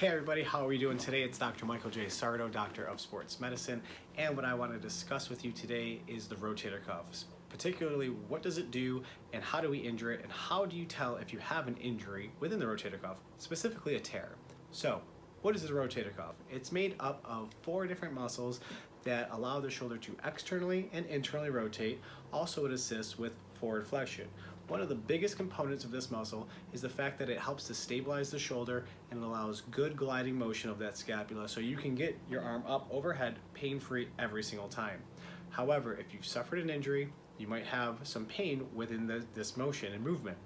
Hey everybody, how are we doing today? It's Dr. Michael J. Sardo, Doctor of Sports Medicine, and what I want to discuss with you today is the rotator cuff. Particularly, what does it do and how do we injure it, and how do you tell if you have an injury within the rotator cuff, specifically a tear. So, what is the rotator cuff? It's made up of 4 different muscles that allow the shoulder to externally and internally rotate. Also, it assists with forward flexion. One of the biggest components of this muscle is the fact that it helps to stabilize the shoulder and it allows good gliding motion of that scapula so you can get your arm up overhead pain-free every single time. However, if you've suffered an injury, you might have some pain within this motion and movement.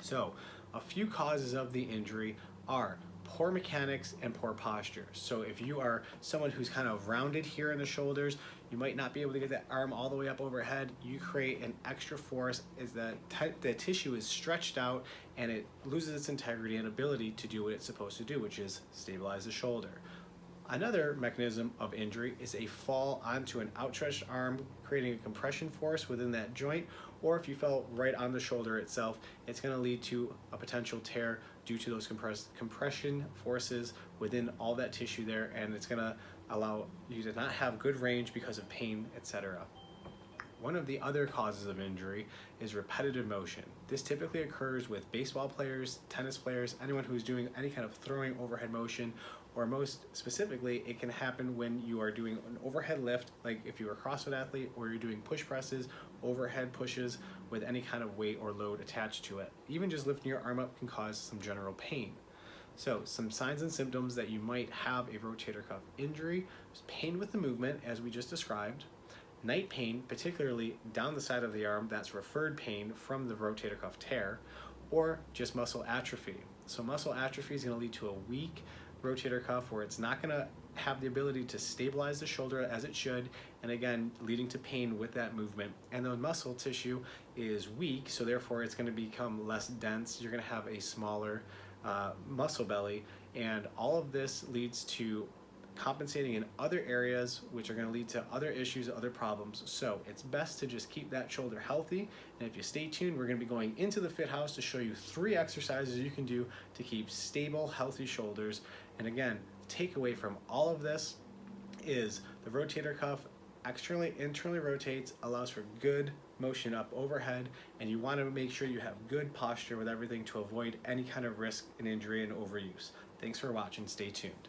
So, a few causes of the injury are poor mechanics and poor posture. So if you are someone who's kind of rounded here in the shoulders, you might not be able to get that arm all the way up overhead. You create an extra force as the tissue is stretched out and it loses its integrity and ability to do what it's supposed to do, which is stabilize the shoulder. Another mechanism of injury is a fall onto an outstretched arm, creating a compression force within that joint, or if you fell right on the shoulder itself, it's going to lead to a potential tear due to those compression forces within all that tissue there, and it's going to allow you to not have good range because of pain, etc. One of the other causes of injury is repetitive motion. This typically occurs with baseball players, tennis players, anyone who's doing any kind of throwing overhead motion, or most specifically, it can happen when you are doing an overhead lift, like if you're a CrossFit athlete, or you're doing push presses, overhead pushes with any kind of weight or load attached to it. Even just lifting your arm up can cause some general pain. So some signs and symptoms that you might have a rotator cuff injury is pain with the movement, as we just described, night pain, particularly down the side of the arm, that's referred pain from the rotator cuff tear, or just muscle atrophy. So muscle atrophy is going to lead to a weak rotator cuff where it's not going to have the ability to stabilize the shoulder as it should, and again leading to pain with that movement. And the muscle tissue is weak, so therefore it's going to become less dense. You're going to have a smaller muscle belly, and all of this leads to compensating in other areas, which are going to lead to other issues, other problems. So it's best to just keep that shoulder healthy. And if you stay tuned, we're going to be going into the Fit House to show you 3 exercises you can do to keep stable, healthy shoulders. And again, the takeaway from all of this is the rotator cuff externally, internally rotates, allows for good motion up overhead, and you want to make sure you have good posture with everything to avoid any kind of risk and injury and overuse. Thanks for watching. Stay tuned.